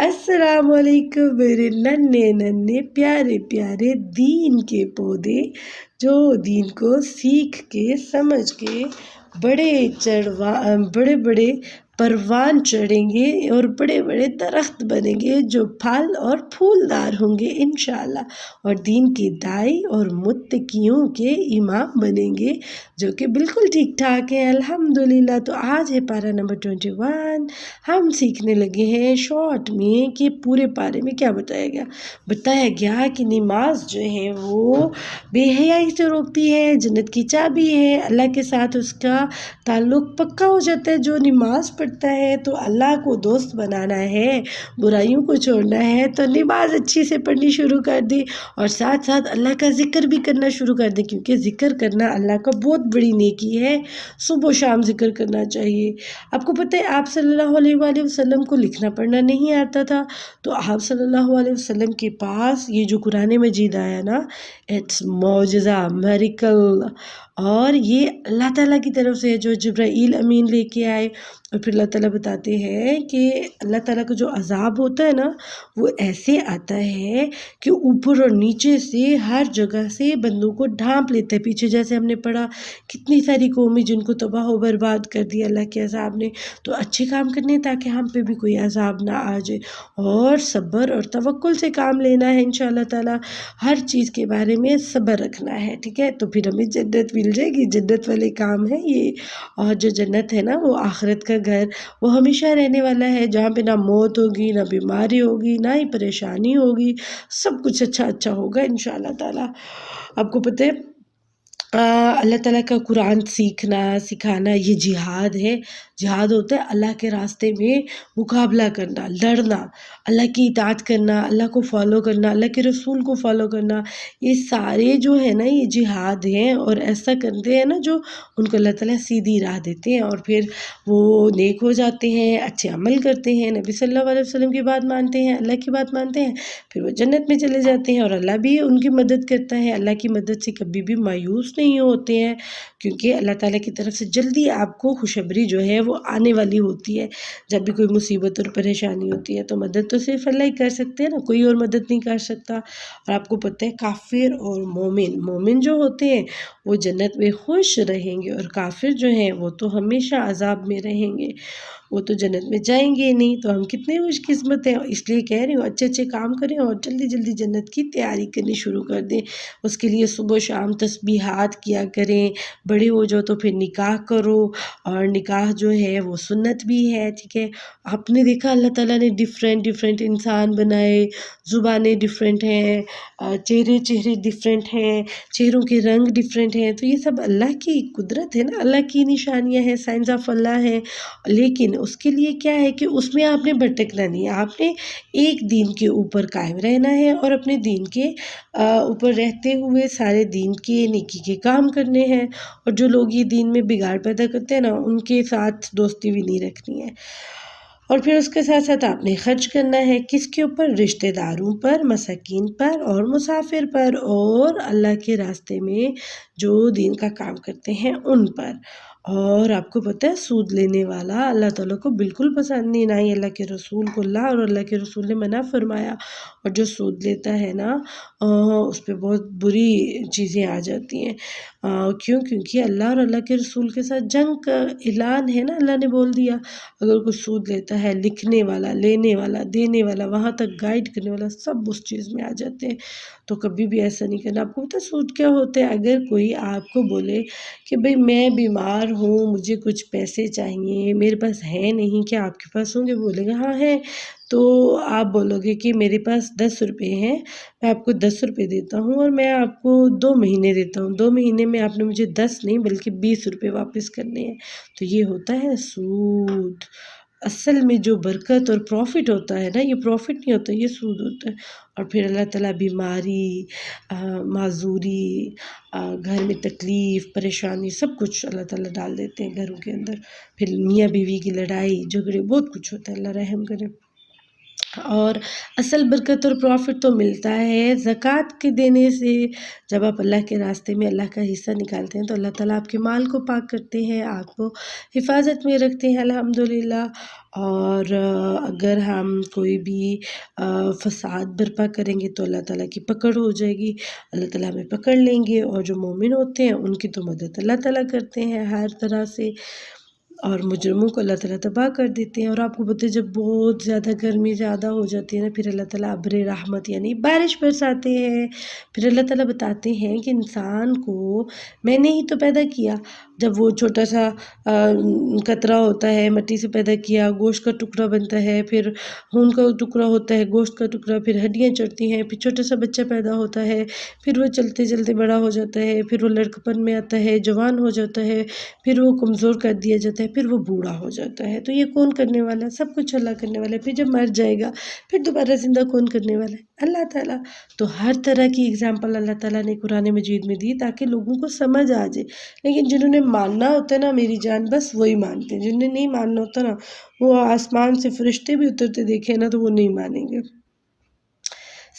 السلام علیکم میرے ننھے ننھے پیارے پیارے دین کے پودے جو دین کو سیکھ کے سمجھ کے بڑے بڑے پروان چڑھیں گے اور بڑے بڑے درخت بنیں گے جو پھل اور پھولدار ہوں گے انشاءاللہ، اور دین کے دائی اور متقیوں کے امام بنیں گے جو کہ بالکل ٹھیک ٹھاک ہیں الحمدللہ۔ تو آج ہے پارہ نمبر 21۔ ہم سیکھنے لگے ہیں شارٹ میں کہ پورے پارے میں کیا بتایا گیا کہ نماز جو ہے وہ بے حیائی سے روکتی ہے، جنت کی چابی ہے، اللہ کے ساتھ اس کا تعلق پکا ہو جاتا ہے۔ جو نماز پڑھتا ہے تو اللہ کو دوست بنانا ہے، برائیوں کو چھوڑنا ہے تو نماز اچھی سے پڑھنی شروع کر دے، اور ساتھ ساتھ اللہ کا ذکر بھی کرنا شروع کر دے، کیونکہ ذکر کرنا اللہ کا بہت بڑی نیکی ہے۔ صبح و شام ذکر کرنا چاہیے۔ آپ کو پتہ ہے آپ صلی اللہ علیہ وآلہ وسلم کو لکھنا پڑھنا نہیں آتا تھا، تو آپ صلی اللہ علیہ وسلم کے پاس یہ جو قرآن مجید آیا نا، اٹس معجزہ، میریکل، اور یہ اللہ تعالیٰ کی طرف سے جو جبرائیل امین لے کے آئے، اور پھر اللہ تعالیٰ بتاتے ہیں کہ اللہ تعالیٰ کا جو عذاب ہوتا ہے نا وہ ایسے آتا ہے کہ اوپر اور نیچے سے ہر جگہ سے بندوں کو ڈھانپ لیتا ہے۔ پیچھے جیسے ہم نے پڑھا کتنی ساری قومیں جن کو تباہ و برباد کر دیا اللہ کے عذاب نے، تو اچھے کام کرنے تاکہ ہم پہ بھی کوئی عذاب نہ آ جائے، اور صبر اور توکل سے کام لینا ہے انشاءاللہ تعالیٰ، ہر چیز کے بارے میں صبر رکھنا ہے، ٹھیک ہے؟ تو پھر ہمیں جنت مل جائے گی، جنت والے کام ہیں یہ۔ اور جو جنت ہے نا وہ آخرت کا گھر، وہ ہمیشہ رہنے والا ہے، جہاں پہ نہ موت ہوگی، نہ بیماری ہوگی، نہ ہی پریشانی ہوگی، سب کچھ اچھا ہوگا انشاءاللہ تعالیٰ۔ آپ کو پتہ ہے اللہ تعالیٰ کا قرآن سیکھنا سکھانا یہ جہاد ہے۔ جہاد ہوتا ہے اللہ کے راستے میں مقابلہ کرنا، لڑنا، اللہ کی اطاعت کرنا، اللہ کو فالو کرنا، اللہ کے رسول کو فالو کرنا، یہ سارے جو ہے نا یہ جہاد ہیں، اور ایسا کرتے ہیں نا جو ان کو اللہ تعالیٰ سیدھی راہ دیتے ہیں، اور پھر وہ نیک ہو جاتے ہیں، اچھے عمل کرتے ہیں، نبی صلی اللہ علیہ وسلم کی بات مانتے ہیں، اللہ کی بات مانتے ہیں، پھر وہ جنت میں چلے جاتے ہیں، اور اللہ بھی ان کی مدد کرتا ہے۔ اللہ کی مدد سے کبھی بھی مایوس نہیں ہوتے ہیں، کیونکہ اللہ تعالیٰ کی طرف سے جلدی آپ کو خوشخبری جو ہے وہ آنے والی ہوتی ہے۔ جب بھی کوئی مصیبت اور پریشانی ہوتی ہے تو مدد تو صرف اللہ ہی کر سکتے ہیں نا، کوئی اور مدد نہیں کر سکتا۔ اور آپ کو پتہ ہے کافر اور مومن جو ہوتے ہیں وہ جنت میں خوش رہیں گے، اور کافر جو ہیں وہ تو ہمیشہ عذاب میں رہیں گے، وہ تو جنت میں جائیں گے نہیں۔ تو ہم کتنے خوش قسمت ہیں، اس لیے کہہ رہی ہوں اچھے کام کریں اور جلدی جلدی جنت کی تیاری کرنی شروع کر دیں۔ اس کے لیے صبح و شام تسبیحات کیا کریں، بڑے ہو جاؤ تو پھر نکاح کرو، اور نکاح جو ہے وہ سنت بھی ہے، ٹھیک ہے؟ آپ نے دیکھا اللہ تعالیٰ نے ڈیفرنٹ انسان بنائے، زبانیں ڈیفرنٹ ہیں، چہرے ڈیفرنٹ ہیں، چہروں کے رنگ ڈیفرنٹ ہیں، تو یہ سب اللہ کی قدرت ہے نا، اللہ کی نشانیاں ہیں، سائنس آف اللہ ہے۔ لیکن اس کے لیے کیا ہے کہ اس میں آپ نے بھٹکنا نہیں ہے، آپ نے ایک دین کے اوپر قائم رہنا ہے، اور اپنے دین کے اوپر رہتے ہوئے سارے دین کے نیکی کے کام کرنے ہیں، اور جو لوگ یہ دین میں بگاڑ پیدا کرتے ہیں نا ان کے ساتھ دوستی بھی نہیں رکھنی ہے۔ اور پھر اس کے ساتھ ساتھ آپ نے خرچ کرنا ہے کس کے اوپر؟ رشتہ داروں پر، مساکین پر، اور مسافر پر، اور اللہ کے راستے میں جو دین کا کام کرتے ہیں ان پر۔ اور آپ کو پتہ ہے سود لینے والا اللہ تعالیٰ کو بالکل پسند نہیں، نہ ہی اللہ کے رسول کو، اللہ اور اللہ کے رسول نے منع فرمایا۔ اور جو سود لیتا ہے نا اس پہ بہت بری چیزیں آ جاتی ہیں، کیونکہ اللہ اور اللہ کے رسول کے ساتھ جنگ کا اعلان ہے نا، اللہ نے بول دیا اگر کوئی سود لیتا ہے، لکھنے والا، لینے والا، دینے والا، وہاں تک گائیڈ کرنے والا، سب اس چیز میں آ جاتے ہیں۔ تو کبھی بھی ایسا نہیں کرنا۔ آپ کو پتہ ہے سود کیا ہوتا ہے؟ اگر کوئی آپ کو بولے کہ بھئی میں بیمار ہوں، مجھے کچھ پیسے چاہیے، میرے پاس ہے نہیں، کیا آپ کے پاس ہوں گے؟ بولے گا ہاں ہے، تو آپ بولو گے کہ میرے پاس 10 روپے ہیں، میں آپ کو 10 روپے دیتا ہوں، اور میں آپ کو 2 مہینے دیتا ہوں، 2 مہینے میں آپ نے مجھے 10 نہیں بلکہ 20 روپے واپس کرنے ہیں، تو یہ ہوتا ہے سود۔ اصل میں جو برکت اور پروفٹ ہوتا ہے نا، یہ پروفٹ نہیں ہوتا، یہ سود ہوتا ہے۔ اور پھر اللہ تعالیٰ بیماری، معذوری، گھر میں تکلیف، پریشانی، سب کچھ اللہ تعالیٰ ڈال دیتے ہیں گھروں کے اندر، پھر میاں بیوی کی لڑائی جھگڑے، بہت کچھ ہوتا ہے، اللہ رحم کرے۔ اور اصل برکت اور پروفٹ تو ملتا ہے زکوٰۃ کے دینے سے. جب آپ اللہ کے راستے میں اللہ کا حصہ نکالتے ہیں تو اللہ تعالیٰ آپ کے مال کو پاک کرتے ہیں، آپ کو حفاظت میں رکھتے ہیں الحمدللہ. اور اگر ہم کوئی بھی فساد برپا کریں گے تو اللہ تعالیٰ کی پکڑ ہو جائے گی، اللہ تعالیٰ ہمیں پکڑ لیں گے. اور جو مومن ہوتے ہیں ان کی تو مدد اللہ تعالیٰ کرتے ہیں ہر طرح سے، اور مجرموں کو اللہ تعالیٰ تباہ کر دیتے ہیں. اور آپ کو پتہ ہے جب بہت زیادہ گرمی زیادہ ہو جاتی ہے نا، پھر اللہ تعالیٰ ابر رحمت یعنی بارش برساتے ہیں. پھر اللہ تعالیٰ بتاتے ہیں کہ انسان کو میں نے ہی تو پیدا کیا. جب وہ چھوٹا سا قطرہ ہوتا ہے، مٹی سے پیدا کیا، گوشت کا ٹکڑا بنتا ہے، پھر خون کا ٹکڑا ہوتا ہے، گوشت کا ٹکڑا، پھر ہڈیاں چڑھتی ہیں، پھر چھوٹا سا بچہ پیدا ہوتا ہے، پھر وہ چلتے چلتے بڑا ہو جاتا ہے، پھر وہ لڑکپن میں آتا ہے، جوان ہو جاتا ہے، پھر وہ کمزور کر دیا جاتا ہے، پھر وہ بوڑھا ہو جاتا ہے. تو یہ کون کرنے والا ہے؟ سب کچھ اللہ کرنے والا ہے. پھر جب مر جائے گا پھر دوبارہ زندہ کون کرنے والا ہے؟ اللہ تعالیٰ. تو ہر طرح کی اگزامپل اللہ تعالیٰ نے قرآن مجید میں دی تاکہ لوگوں کو سمجھ آ جائے. لیکن جنہوں نے ماننا ہوتا ہے نا میری جان، بس وہی مانتے ہیں. جنہوں نے نہیں ماننا ہوتا نا، وہ آسمان سے فرشتے بھی اترتے دیکھیں نا تو وہ نہیں مانیں گے.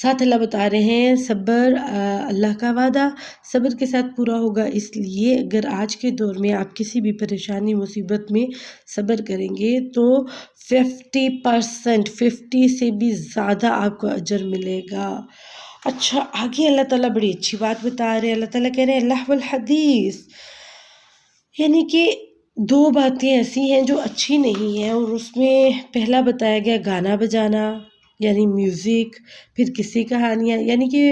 ساتھ اللہ بتا رہے ہیں صبر اللہ کا وعدہ صبر کے ساتھ پورا ہوگا. اس لیے اگر آج کے دور میں آپ کسی بھی پریشانی مصیبت میں صبر کریں گے تو 50% 50 سے بھی زیادہ آپ کو اجر ملے گا. اچھا آگے اللہ تعالیٰ بڑی اچھی بات بتا رہے ہیں. اللہ تعالیٰ کہہ رہے ہیں اللہ والحدیث، یعنی کہ دو باتیں ایسی ہیں جو اچھی نہیں ہیں، اور اس میں پہلا بتایا گیا گانا بجانا یعنی میوزک، پھر قصے کہانیاں، یعنی کہ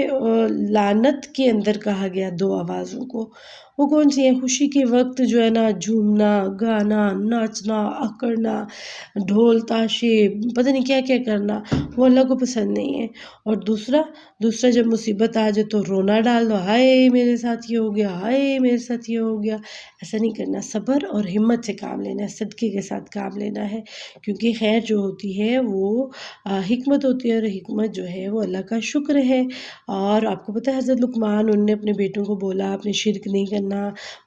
لعنت کے اندر کہا گیا دو آوازوں کو. وہ کون سی ہیں؟ خوشی کے وقت جو ہے نا جھومنا، گانا، ناچنا، اکڑنا، ڈھول تاشے، پتہ نہیں کیا کیا کرنا، وہ اللہ کو پسند نہیں ہے. اور دوسرا جب مصیبت آ جائے تو رونا ڈال دو، ہائے میرے ساتھ یہ ہو گیا، ہائے میرے ساتھ یہ ہو گیا. ایسا نہیں کرنا. صبر اور ہمت سے کام لینا ہے، صدقے کے ساتھ کام لینا ہے، کیونکہ خیر جو ہوتی ہے وہ حکمت ہوتی ہے، اور حکمت جو ہے وہ اللہ کا شکر ہے. اور آپ کو پتہ ہے حضرت لقمان انہوں نے اپنے بیٹوں کو بولا اپنے شرک نہیں کرنا،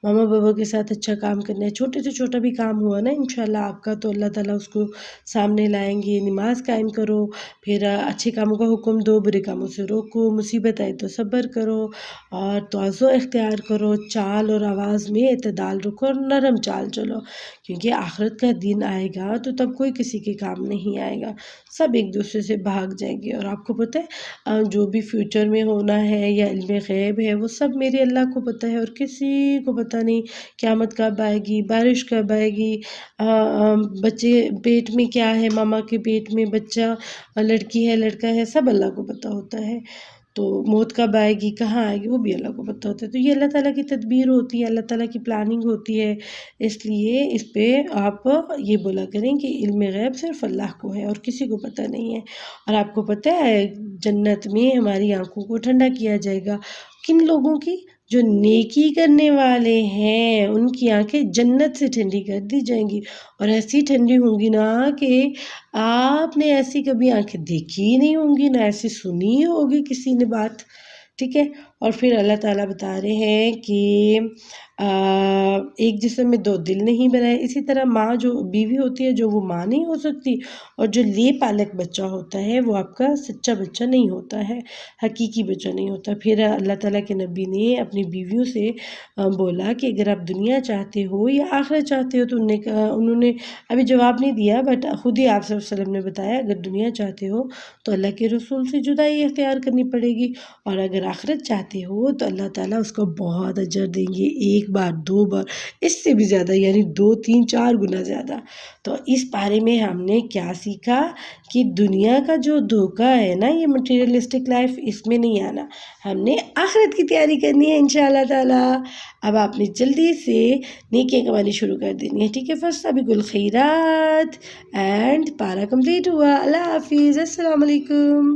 ماما بابا کے ساتھ اچھا کام کرنا ہے. چھوٹے سے چھوٹا بھی کام ہوا نا انشاءاللہ آپ کا تو اللہ تعالیٰ اس کو سامنے لائیں گے. نماز قائم کرو، پھر اچھے کاموں کا حکم دو، برے کاموں سے روکو، مصیبت آئے تو صبر کرو، اور تواضع اختیار کرو، چال اور آواز میں اعتدال رکھو، اور نرم چال چلو، کیونکہ آخرت کا دن آئے گا تو تب کوئی کسی کے کام نہیں آئے گا، سب ایک دوسرے سے بھاگ جائیں گے. اور آپ کو پتہ ہے جو بھی فیوچر میں ہونا ہے یا علم غیب ہے وہ سب میرے اللہ کو پتہ ہے، اور کسی کو پتہ نہیں قیامت کب آئے گی، بارش کب آئے گی، بچے پیٹ میں کیا ہے، ماما کے پیٹ میں بچہ لڑکی ہے لڑکا ہے، سب اللہ کو پتہ ہوتا ہے. تو موت کب آئے گی، کہاں آئے گی، وہ بھی اللہ کو پتہ ہوتا ہے. تو یہ اللہ تعالیٰ کی تدبیر ہوتی ہے، اللہ تعالیٰ کی پلاننگ ہوتی ہے. اس لیے اس پہ آپ یہ بولا کریں کہ علم غیب صرف اللہ کو ہے اور کسی کو پتہ نہیں ہے. اور آپ کو پتہ ہے جنت میں ہماری آنکھوں کو ٹھنڈا کیا جائے گا. کن لوگوں کی؟ جو نیکی کرنے والے ہیں، ان کی آنکھیں جنت سے ٹھنڈی کر دی جائیں گی، اور ایسی ٹھنڈی ہوں گی نا کہ آپ نے ایسی کبھی آنکھیں دیکھی ہی نہیں ہوں گی، نہ ایسی سنی ہوگی کسی نے بات. ٹھیک ہے. اور پھر اللہ تعالیٰ بتا رہے ہیں کہ ایک جسم میں دو دل نہیں بنائے. اسی طرح ماں جو بیوی ہوتی ہے جو وہ ماں نہیں ہو سکتی، اور جو لے پالک بچہ ہوتا ہے وہ آپ کا سچا بچہ نہیں ہوتا ہے، حقیقی بچہ نہیں ہوتا. پھر اللہ تعالیٰ کے نبی نے اپنی بیویوں سے بولا کہ اگر آپ دنیا چاہتے ہو یا آخرت چاہتے ہو، تو انہوں نے ابھی جواب نہیں دیا، بٹ خود ہی آپ صلی اللہ علیہ وسلم نے بتایا اگر دنیا چاہتے ہو تو اللہ کے رسول سے جدائی اختیار کرنی پڑے گی، اور اگر آخرت چاہتے ہو تو اللہ تعالیٰ اس کو بہت اجر دیں گے، ایک بار دو بار اس سے بھی زیادہ، یعنی 2 3 4 گنا زیادہ. تو اس بارے میں ہم نے کیا سیکھا کہ دنیا کا جو دھوکہ ہے نا، یہ مٹیریلسٹک لائف، اس میں نہیں آنا، ہم نے آخرت کی تیاری کرنی ہے انشاءاللہ تعالیٰ. اب آپ نے جلدی سے نیکیاں کمانی شروع کر دینی ہے. ٹھیک ہے. فاستبقوا الخیرات اینڈ پارا کمپلیٹ ہوا. اللہ حافظ. السلام علیکم.